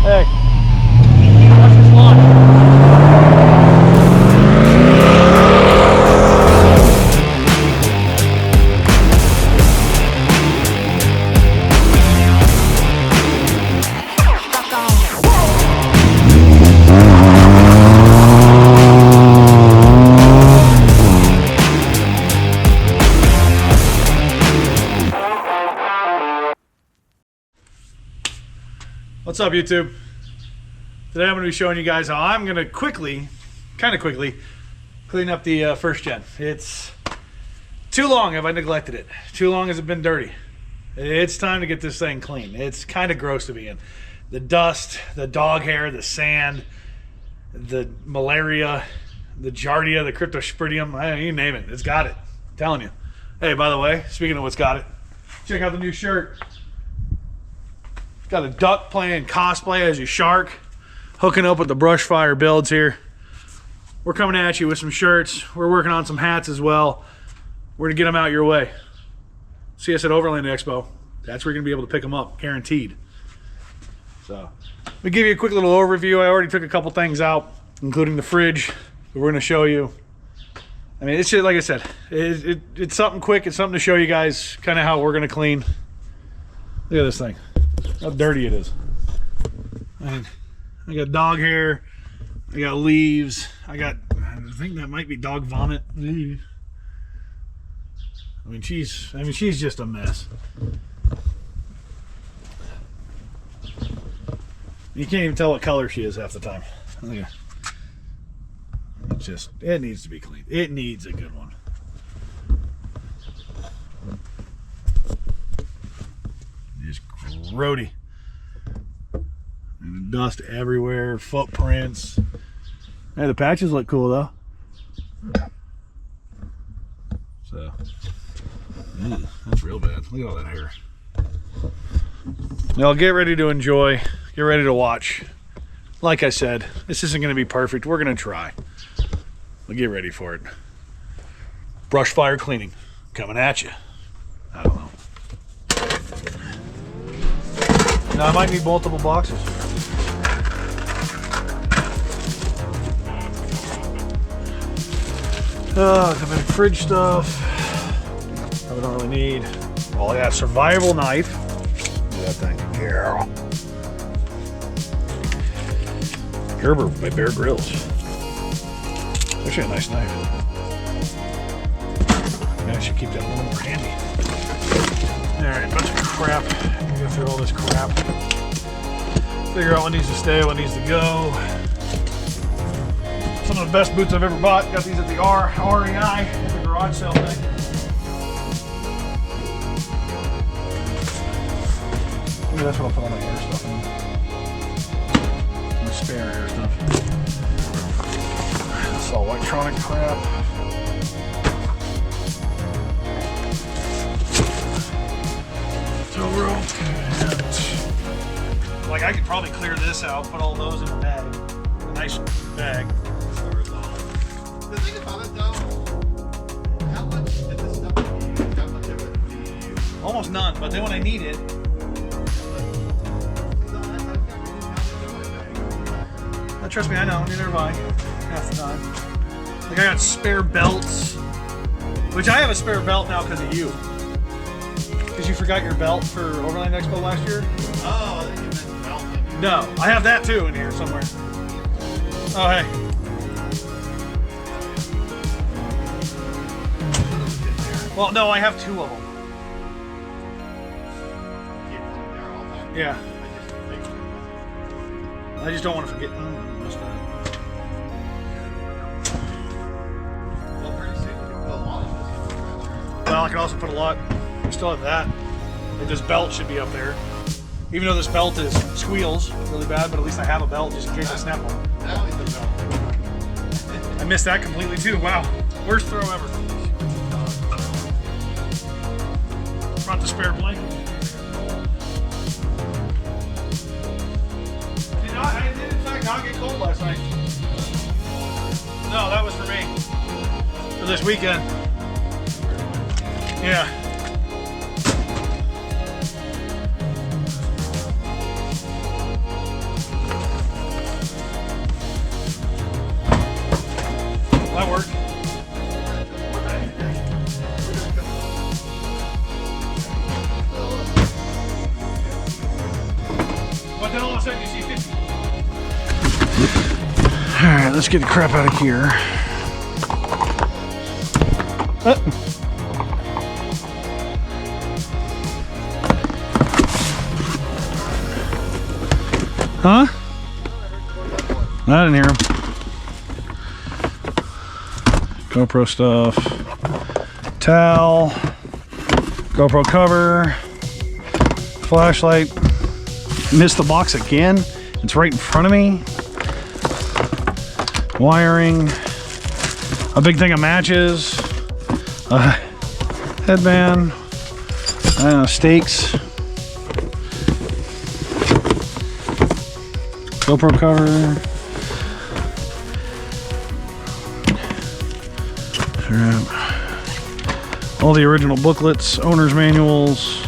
Hey, watch this launch. What's up, YouTube? Today I'm going to be showing you guys how I'm going to kind of quickly, clean up the first gen. It's too long have I neglected it. Too long has it been dirty. It's time to get this thing clean. It's kind of gross to be in. The dust, the dog hair, the sand, the malaria, the giardia, the cryptosporidium, you name it. It's got it. I'm telling you. Hey, by the way, speaking of what's got it, check out the new shirt. Got a duck playing cosplay as a shark, hooking up with the Brushfire builds here. We're coming at you with some shirts. We're working on some hats as well. We're gonna get them out your way. See us at Overland Expo. That's where you're gonna be able to pick them up, guaranteed. So, let me give you a quick little overview. I already took a couple things out, including the fridge that we're gonna show you. I mean, it's just, like I said, it's something quick. It's something to show you guys kind of how we're gonna clean. Look at this thing. How dirty it is. I got dog hair, I got leaves, I think that might be dog vomit. I mean she's just a mess. You can't even tell what color she is half the time. It needs to be cleaned. It needs a good one. Roadie and dust everywhere, footprints. Hey, the patches look cool though. So that's real bad. Look at all that hair. Now get ready to enjoy, get ready to watch. Like I said, this isn't going to be perfect. We're going to try, but get ready for it. Brushfire cleaning coming at you. I don't know. Now I might need multiple boxes. Some fridge stuff. I don't really need. Oh, I got a survival knife. Look at that thing. Yeah. Gerber by Bear Grylls. Actually a nice knife. Yeah, I should keep that a little more handy. Alright, bunch of crap. Go through all this crap. Figure out what needs to stay, what needs to go. Some of the best boots I've ever bought. Got these at the REI, the garage sale thing. Maybe that's what I'll put all my air stuff in. My spare air stuff. This is all electronic crap. Like I could probably clear this out, put all those in a bag, a nice bag. The thing about it though, how much did this stuff need? How much of it do you use? Almost none, but then when I need it. Trust me, I know, neither have I, half the time. Like I got spare belts, which I have a spare belt now because of you. Because you forgot your belt for Overland Expo last year? Oh, I think you meant the belt. No, I have that too in here somewhere. Oh, hey. Well, no, I have two of them. Yeah. I just don't want to forget. Well, I can also put a lot. I still have that. Like this belt should be up there. Even though this belt is squeals really bad, but at least I have a belt just in case I snap one. I missed that completely too. Wow. Worst throw ever. Brought the spare blanket. I did in fact not get cold last night. No, that was for me. For this weekend. Yeah. then all of a sudden you see 50. Alright, let's get the crap out of here. Huh? I didn't hear him. GoPro stuff. Towel. GoPro cover. Flashlight. Missed the box again. It's right in front of me. Wiring. A big thing of matches. Headband. I don't know, stakes. GoPro cover. All the original booklets, owner's manuals.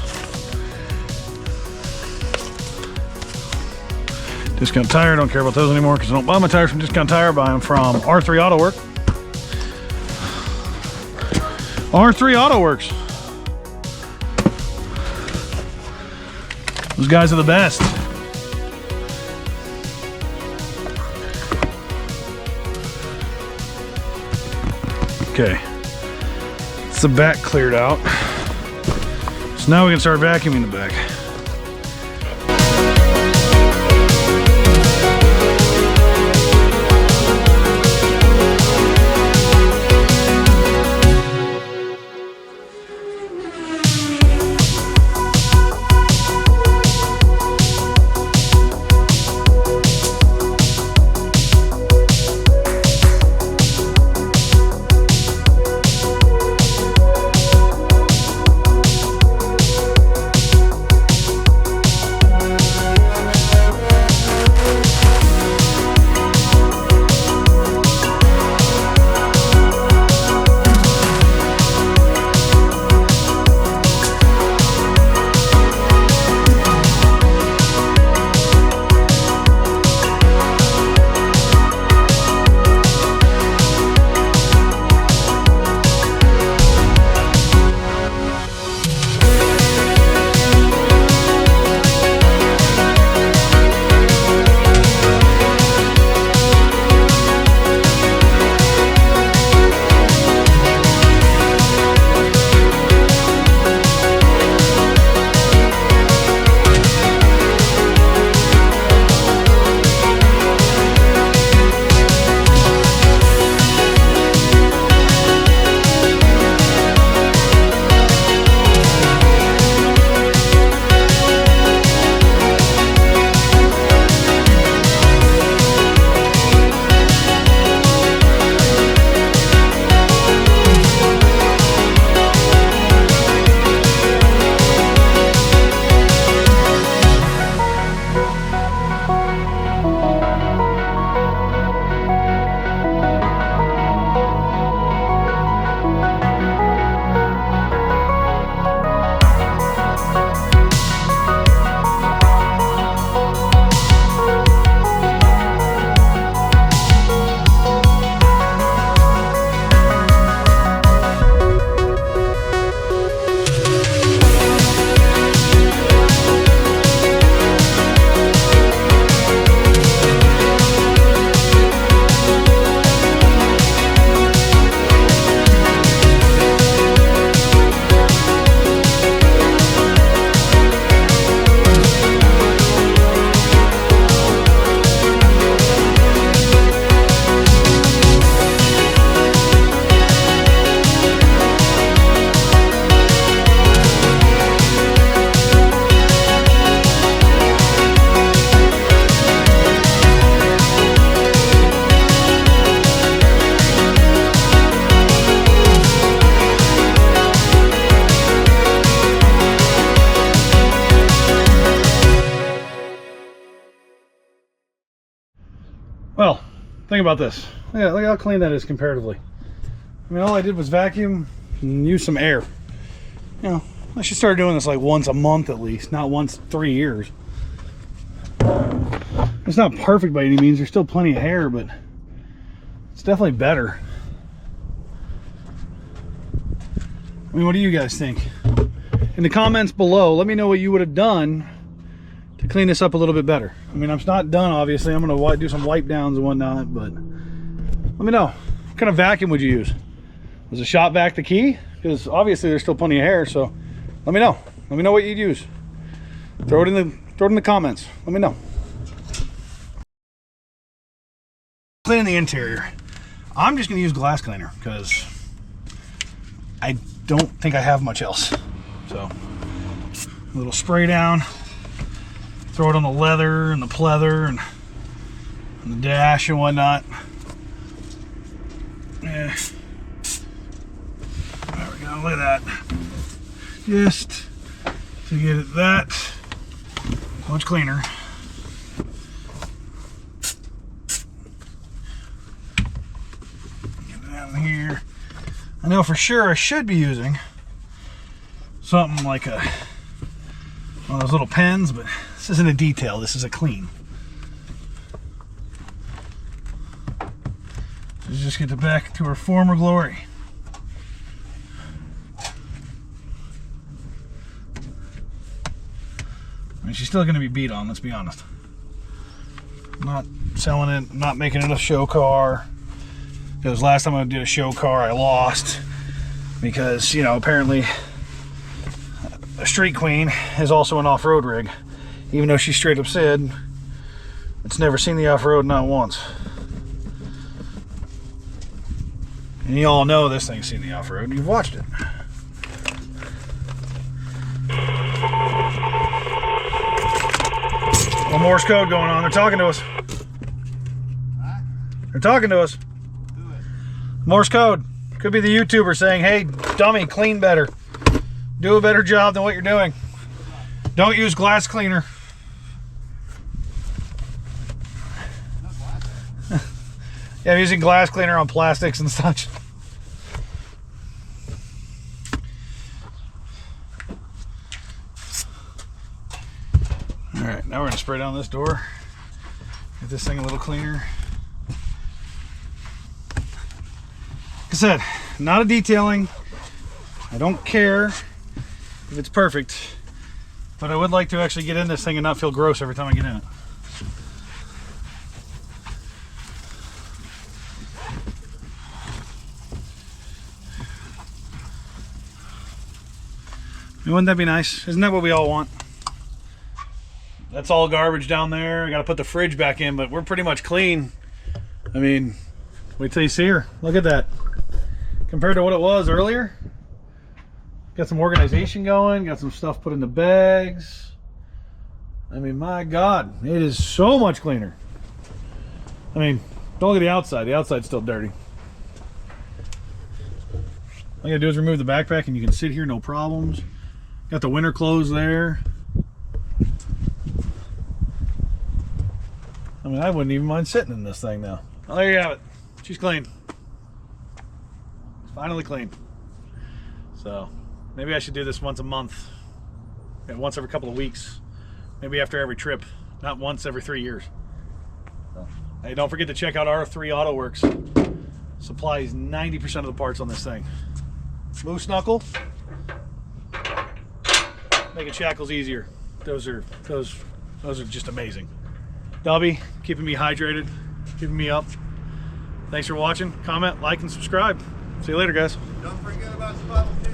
Discount Tire, don't care about those anymore because I don't buy my tires from Discount Tire, I buy them from R3 Auto Work. R3 Auto Works. Those guys are the best. Okay, it's the back cleared out. So now we can start vacuuming the back. Well, think about this. Yeah, look how clean that is comparatively. I mean, all I did was vacuum and use some air. You know, I should start doing this like once a month at least, not once 3 years. It's not perfect by any means. There's still plenty of hair, but it's definitely better. I mean, what do you guys think? In the comments below, let me know what you would have done to clean this up a little bit better. I mean, I'm not done, obviously. I'm gonna do some wipe downs and whatnot, but let me know. What kind of vacuum would you use? Was a shop vac the key? Because obviously there's still plenty of hair, so let me know. Let me know what you'd use. Throw it in the comments. Let me know. Cleaning the interior. I'm just gonna use glass cleaner because I don't think I have much else. So a little spray down, throw it on the leather and the pleather and the dash and whatnot. Yeah. There we go, look at that. Just to get it that much cleaner. Get it down here. I know for sure I should be using something like one of those little pens, but this isn't a detail, this is a clean. Let's just get it back to her former glory. I mean, she's still going to be beat on, let's be honest. I'm not selling it, I'm not making it a show car. Because last time I did a show car, I lost. Because, you know, apparently a street queen is also an off-road rig. Even though she straight up said it's never seen the off-road, not once. And you all know this thing's seen the off-road. You've watched it. Well, Morse code going on. They're talking to us. They're talking to us. Morse code. Could be the YouTuber saying, hey, dummy, clean better. Do a better job than what you're doing. Don't use glass cleaner. Yeah, I'm using glass cleaner on plastics and such. Alright, now we're going to spray down this door. Get this thing a little cleaner. Like I said, not a detailing. I don't care if it's perfect. But I would like to actually get in this thing and not feel gross every time I get in it. Wouldn't that be nice? Isn't that what we all want? That's all garbage down there. I gotta put the fridge back in, but we're pretty much clean. I mean, wait till you see her. Look at that. Compared to what it was earlier. Got some organization going, got some stuff put in the bags. I mean, my God, it is so much cleaner. I mean, don't look at the outside. The outside's still dirty. All you gotta do is remove the backpack and you can sit here, no problems. Got the winter clothes there. I mean, I wouldn't even mind sitting in this thing now. Well, there you have it. She's clean. It's finally clean. So, maybe I should do this once a month. And once every couple of weeks. Maybe after every trip. Not once every 3 years. So, hey, don't forget to check out R3 Auto Works. Supplies 90% of the parts on this thing. Moose knuckle. Making shackles easier. Those are just amazing. Dubby, keeping me hydrated, keeping me up. Thanks for watching. Comment, like, and subscribe. See you later, guys. Don't forget about Spot 2.